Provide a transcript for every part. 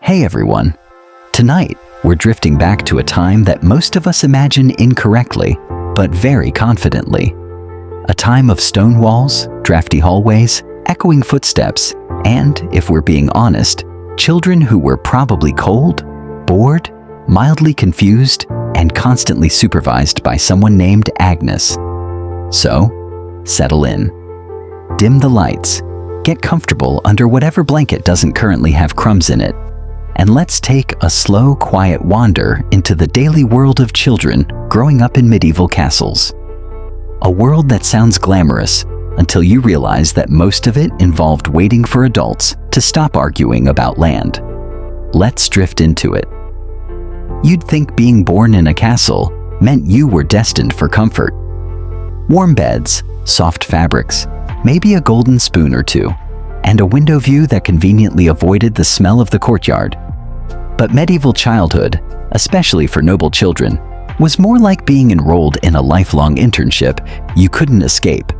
Hey everyone! Tonight, we're drifting back to a time that most of us imagine incorrectly, but very confidently. A time of stone walls, drafty hallways, echoing footsteps, and, if we're being honest, children who were probably cold, bored, mildly confused, and constantly supervised by someone named Agnes. So, settle in. Dim the lights. Get comfortable under whatever blanket doesn't currently have crumbs in it. And let's take a slow, quiet wander into the daily world of children growing up in medieval castles. A world that sounds glamorous until you realize that most of it involved waiting for adults to stop arguing about land. Let's drift into it. You'd think being born in a castle meant you were destined for comfort. Warm beds, soft fabrics, maybe a golden spoon or two, and a window view that conveniently avoided the smell of the courtyard. But medieval childhood, especially for noble children, was more like being enrolled in a lifelong internship you couldn't escape.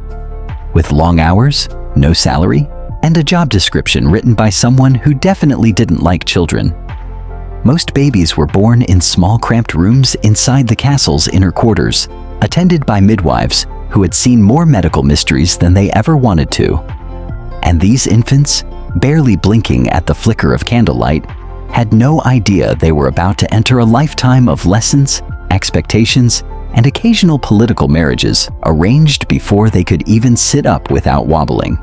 With long hours, no salary, and a job description written by someone who definitely didn't like children. Most babies were born in small cramped rooms inside the castle's inner quarters, attended by midwives who had seen more medical mysteries than they ever wanted to. And these infants, barely blinking at the flicker of candlelight, had no idea they were about to enter a lifetime of lessons, expectations, and occasional political marriages arranged before they could even sit up without wobbling.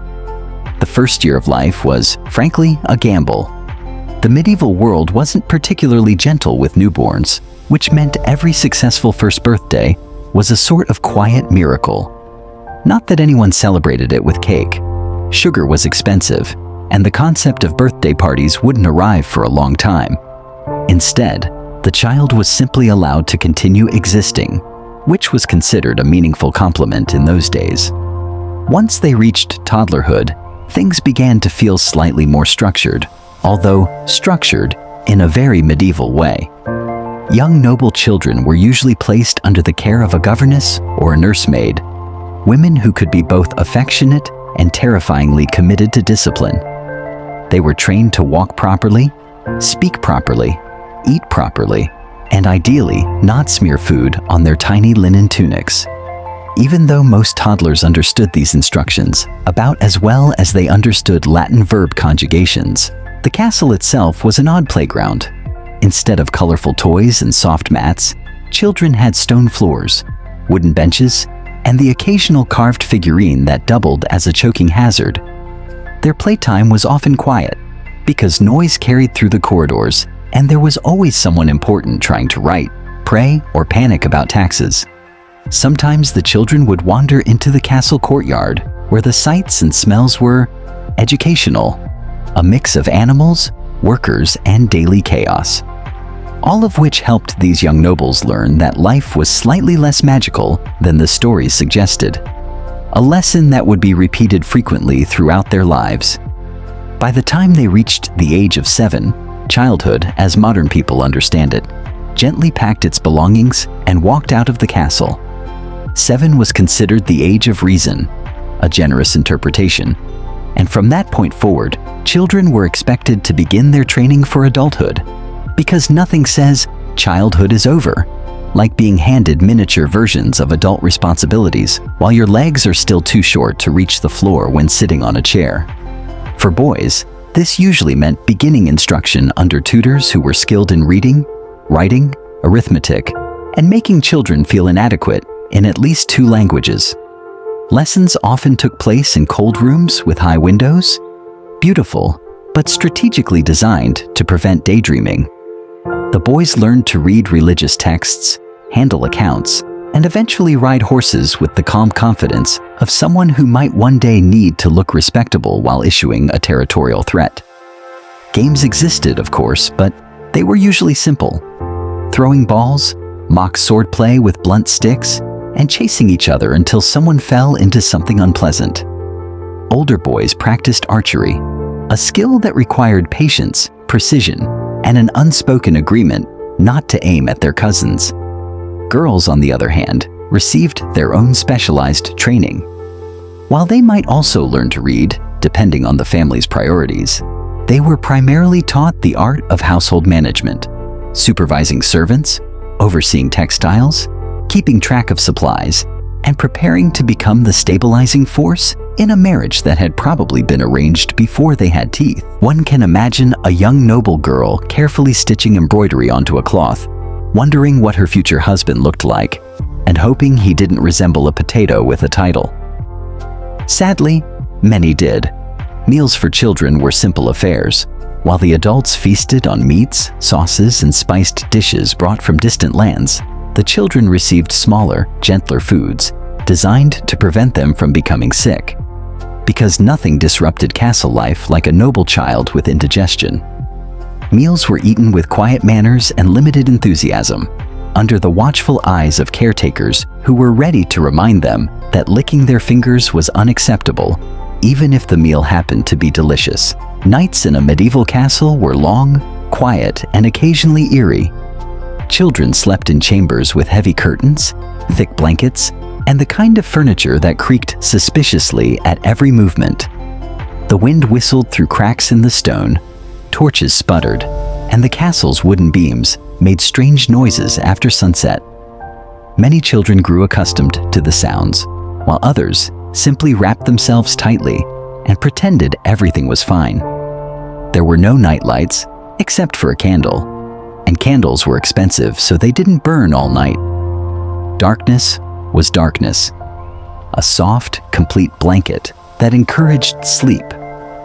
The first year of life was, frankly, a gamble. The medieval world wasn't particularly gentle with newborns, which meant every successful first birthday was a sort of quiet miracle. Not that anyone celebrated it with cake. Sugar was expensive, and the concept of birthday parties wouldn't arrive for a long time. Instead, the child was simply allowed to continue existing, which was considered a meaningful compliment in those days. Once they reached toddlerhood, things began to feel slightly more structured, although structured in a very medieval way. Young noble children were usually placed under the care of a governess or a nursemaid, women who could be both affectionate and terrifyingly committed to discipline. They were trained to walk properly, speak properly, eat properly, and ideally not smear food on their tiny linen tunics. Even though most toddlers understood these instructions about as well as they understood Latin verb conjugations, the castle itself was an odd playground. Instead of colorful toys and soft mats, children had stone floors, wooden benches, and the occasional carved figurine that doubled as a choking hazard. Their playtime was often quiet, because noise carried through the corridors, and there was always someone important trying to write, pray, or panic about taxes. Sometimes the children would wander into the castle courtyard, where the sights and smells were educational, a mix of animals, workers, and daily chaos. All of which helped these young nobles learn that life was slightly less magical than the stories suggested. A lesson that would be repeated frequently throughout their lives. By the time they reached the age of 7, childhood, as modern people understand it, gently packed its belongings and walked out of the castle. 7 was considered the age of reason, a generous interpretation, and from that point forward, children were expected to begin their training for adulthood, because nothing says childhood is over, like being handed miniature versions of adult responsibilities while your legs are still too short to reach the floor when sitting on a chair. For boys, this usually meant beginning instruction under tutors who were skilled in reading, writing, arithmetic, and making children feel inadequate in at least 2 languages. Lessons often took place in cold rooms with high windows, beautiful, but strategically designed to prevent daydreaming. The boys learned to read religious texts, handle accounts, and eventually ride horses with the calm confidence of someone who might one day need to look respectable while issuing a territorial threat. Games existed, of course, but they were usually simple. Throwing balls, mock swordplay with blunt sticks, and chasing each other until someone fell into something unpleasant. Older boys practiced archery, a skill that required patience, precision, and an unspoken agreement not to aim at their cousins. Girls, on the other hand, received their own specialized training. While they might also learn to read, depending on the family's priorities, They were primarily taught the art of household management, supervising servants, overseeing textiles, keeping track of supplies, and preparing to become the stabilizing force in a marriage that had probably been arranged before they had teeth. One can imagine a young noble girl carefully stitching embroidery onto a cloth, wondering what her future husband looked like, and hoping he didn't resemble a potato with a title. Sadly, many did. Meals for children were simple affairs, while the adults feasted on meats, sauces, and spiced dishes brought from distant lands. The children received smaller, gentler foods, designed to prevent them from becoming sick, because nothing disrupted castle life like a noble child with indigestion. Meals were eaten with quiet manners and limited enthusiasm, under the watchful eyes of caretakers who were ready to remind them that licking their fingers was unacceptable, even if the meal happened to be delicious. Nights in a medieval castle were long, quiet, and occasionally eerie. Children slept in chambers with heavy curtains, thick blankets, and the kind of furniture that creaked suspiciously at every movement. The wind whistled through cracks in the stone, torches sputtered, and the castle's wooden beams made strange noises after sunset. Many children grew accustomed to the sounds, while others simply wrapped themselves tightly and pretended everything was fine. There were no night lights, except for a candle, and candles were expensive, so they didn't burn all night. Darkness was darkness, a soft, complete blanket that encouraged sleep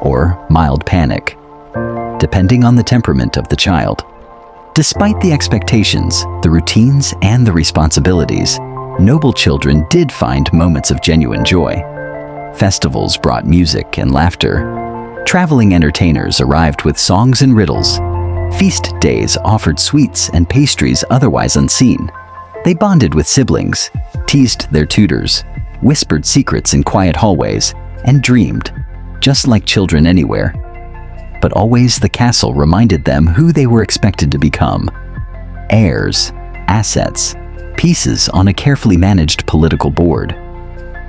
or mild panic, depending on the temperament of the child. Despite the expectations, the routines, and the responsibilities, noble children did find moments of genuine joy. Festivals brought music and laughter. Traveling entertainers arrived with songs and riddles. Feast days offered sweets and pastries otherwise unseen. They bonded with siblings, teased their tutors, whispered secrets in quiet hallways, and dreamed, just like children anywhere. But always the castle reminded them who they were expected to become: heirs, assets, pieces on a carefully managed political board.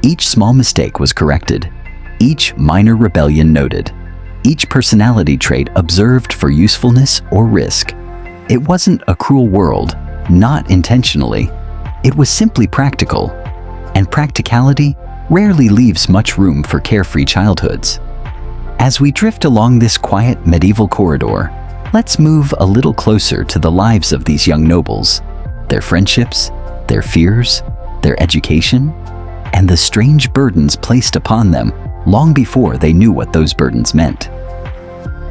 Each small mistake was corrected, each minor rebellion noted, each personality trait observed for usefulness or risk. It wasn't a cruel world, not intentionally. It was simply practical, and practicality rarely leaves much room for carefree childhoods. As we drift along this quiet medieval corridor, let's move a little closer to the lives of these young nobles, their friendships, their fears, their education, and the strange burdens placed upon them long before they knew what those burdens meant.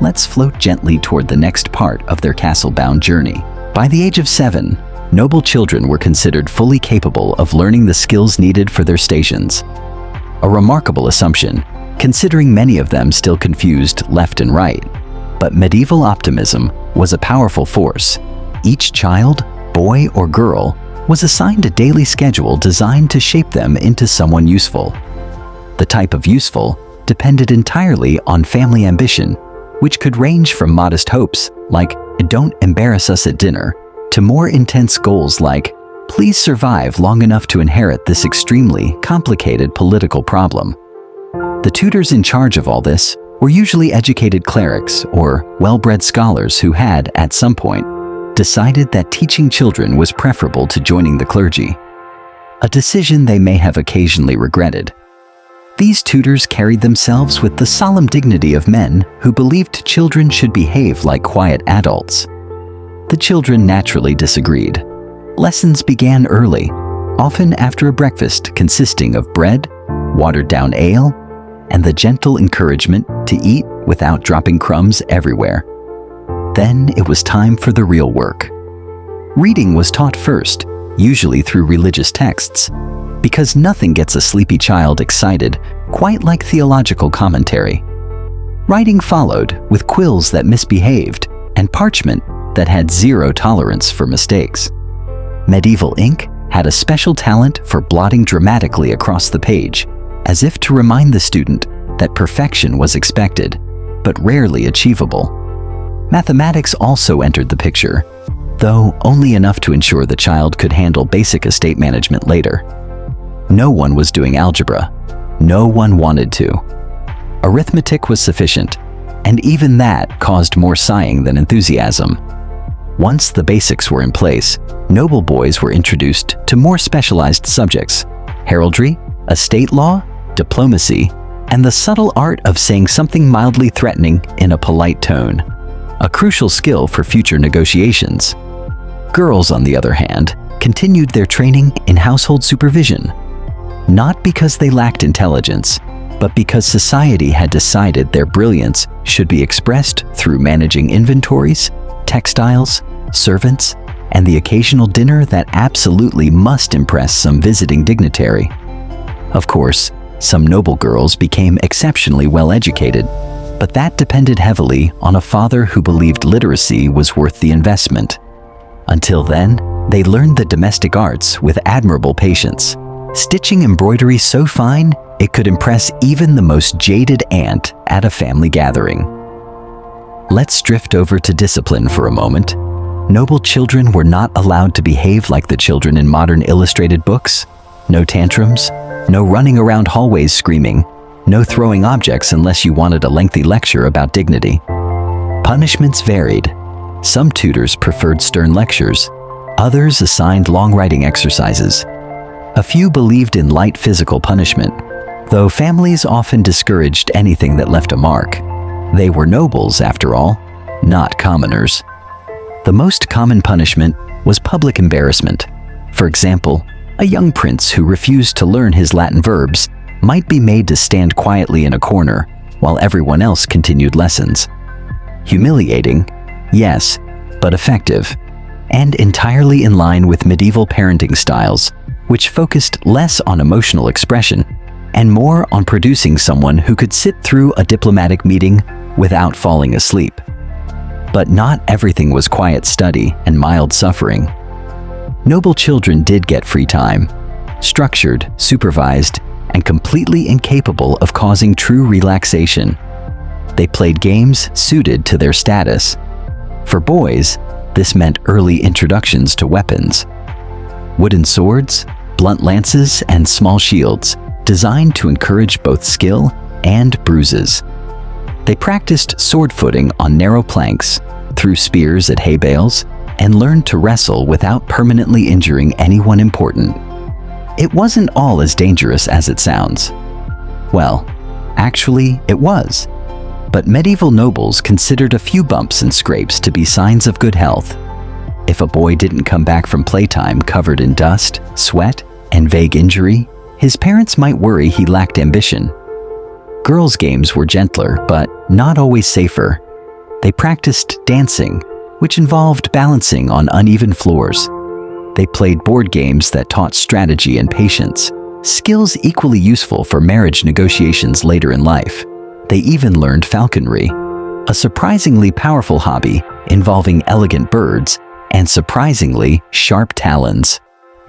Let's float gently toward the next part of their castle-bound journey. By the age of 7, noble children were considered fully capable of learning the skills needed for their stations. A remarkable assumption, considering many of them still confused left and right. But medieval optimism was a powerful force. Each child, boy or girl, was assigned a daily schedule designed to shape them into someone useful. The type of useful depended entirely on family ambition, which could range from modest hopes like, "Don't embarrass us at dinner," to more intense goals like, "Please survive long enough to inherit this extremely complicated political problem." The tutors in charge of all this were usually educated clerics or well-bred scholars who had, at some point, decided that teaching children was preferable to joining the clergy, a decision they may have occasionally regretted. These tutors carried themselves with the solemn dignity of men who believed children should behave like quiet adults. The children naturally disagreed. Lessons began early, often after a breakfast consisting of bread, watered-down ale, and the gentle encouragement to eat without dropping crumbs everywhere. Then it was time for the real work. Reading was taught first, usually through religious texts, because nothing gets a sleepy child excited quite like theological commentary. Writing followed, with quills that misbehaved and parchment that had zero tolerance for mistakes. Medieval ink had a special talent for blotting dramatically across the page, as if to remind the student that perfection was expected, but rarely achievable. Mathematics also entered the picture, though only enough to ensure the child could handle basic estate management later. No one was doing algebra. No one wanted to. Arithmetic was sufficient, and even that caused more sighing than enthusiasm. Once the basics were in place, noble boys were introduced to more specialized subjects: heraldry, estate law, diplomacy, and the subtle art of saying something mildly threatening in a polite tone, a crucial skill for future negotiations. Girls, on the other hand, continued their training in household supervision, not because they lacked intelligence, but because society had decided their brilliance should be expressed through managing inventories, textiles, servants, and the occasional dinner that absolutely must impress some visiting dignitary. Of course, some noble girls became exceptionally well educated, but that depended heavily on a father who believed literacy was worth the investment. Until then, they learned the domestic arts with admirable patience, stitching embroidery so fine it could impress even the most jaded aunt at a family gathering. Let's drift over to discipline for a moment. Noble children were not allowed to behave like the children in modern illustrated books. No tantrums, no running around hallways screaming, no throwing objects unless you wanted a lengthy lecture about dignity. Punishments varied. Some tutors preferred stern lectures, others assigned long writing exercises. A few believed in light physical punishment, though families often discouraged anything that left a mark. They were nobles, after all, not commoners. The most common punishment was public embarrassment. For example, a young prince who refused to learn his Latin verbs might be made to stand quietly in a corner while everyone else continued lessons. Humiliating, yes, but effective, and entirely in line with medieval parenting styles, which focused less on emotional expression and more on producing someone who could sit through a diplomatic meeting without falling asleep. But not everything was quiet study and mild suffering. Noble children did get free time, structured, supervised, and completely incapable of causing true relaxation. They played games suited to their status. For boys, this meant early introductions to weapons. Wooden swords, blunt lances, and small shields, designed to encourage both skill and bruises. They practiced sword footing on narrow planks, threw spears at hay bales, and learned to wrestle without permanently injuring anyone important. It wasn't all as dangerous as it sounds. Well, actually, it was. But medieval nobles considered a few bumps and scrapes to be signs of good health. If a boy didn't come back from playtime covered in dust, sweat, and vague injury, his parents might worry he lacked ambition. Girls' games were gentler, but not always safer. They practiced dancing, which involved balancing on uneven floors. They played board games that taught strategy and patience, skills equally useful for marriage negotiations later in life. They even learned falconry, a surprisingly powerful hobby involving elegant birds and surprisingly sharp talons.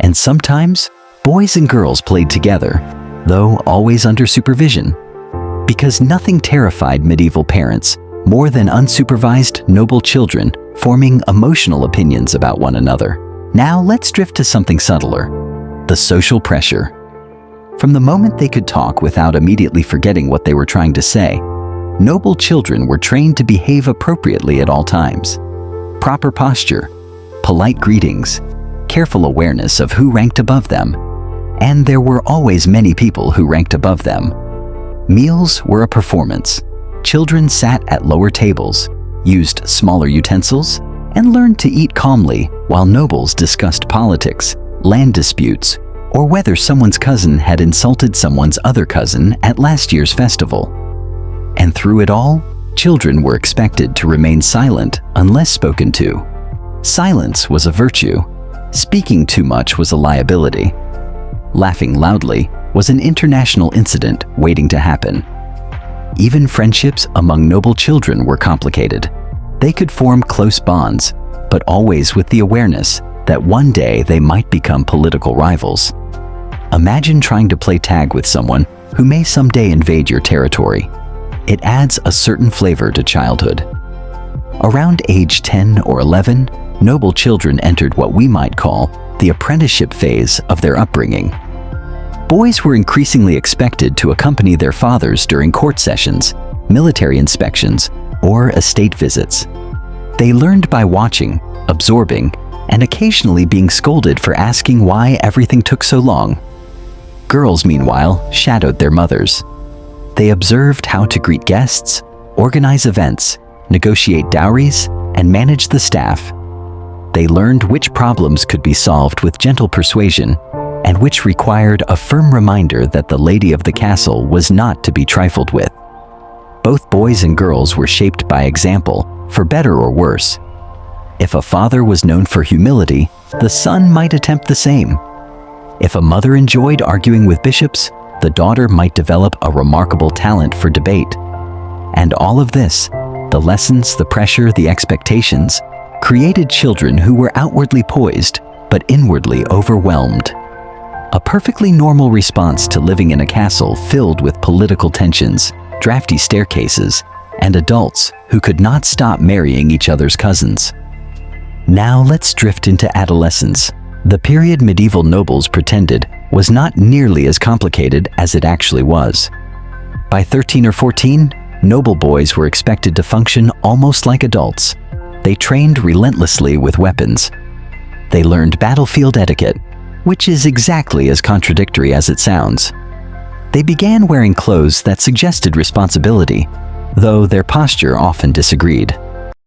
And sometimes, boys and girls played together, though always under supervision. Because nothing terrified medieval parents more than unsupervised noble children forming emotional opinions about one another. Now let's drift to something subtler: the social pressure. From the moment they could talk without immediately forgetting what they were trying to say, noble children were trained to behave appropriately at all times. Proper posture, polite greetings, careful awareness of who ranked above them, and there were always many people who ranked above them. Meals were a performance. Children sat at lower tables, used smaller utensils, and learned to eat calmly while nobles discussed politics, land disputes, or whether someone's cousin had insulted someone's other cousin at last year's festival. And through it all, children were expected to remain silent unless spoken to. Silence was a virtue. Speaking too much was a liability. Laughing loudly was an international incident waiting to happen. Even friendships among noble children were complicated. They could form close bonds, but always with the awareness that one day they might become political rivals. Imagine trying to play tag with someone who may someday invade your territory. It adds a certain flavor to childhood. Around age 10 or 11, noble children entered what we might call the apprenticeship phase of their upbringing. Boys were increasingly expected to accompany their fathers during court sessions, military inspections, or estate visits. They learned by watching, absorbing, and occasionally being scolded for asking why everything took so long. Girls, meanwhile, shadowed their mothers. They observed how to greet guests, organize events, negotiate dowries, and manage the staff. They learned which problems could be solved with gentle persuasion, and which required a firm reminder that the lady of the castle was not to be trifled with. Both boys and girls were shaped by example, for better or worse. If a father was known for humility, the son might attempt the same. If a mother enjoyed arguing with bishops, the daughter might develop a remarkable talent for debate. And all of this, the lessons, the pressure, the expectations, created children who were outwardly poised, but inwardly overwhelmed. A perfectly normal response to living in a castle filled with political tensions, drafty staircases, and adults who could not stop marrying each other's cousins. Now let's drift into adolescence. The period medieval nobles pretended was not nearly as complicated as it actually was. By 13 or 14, noble boys were expected to function almost like adults. They trained relentlessly with weapons. They learned battlefield etiquette, which is exactly as contradictory as it sounds. They began wearing clothes that suggested responsibility, though their posture often disagreed.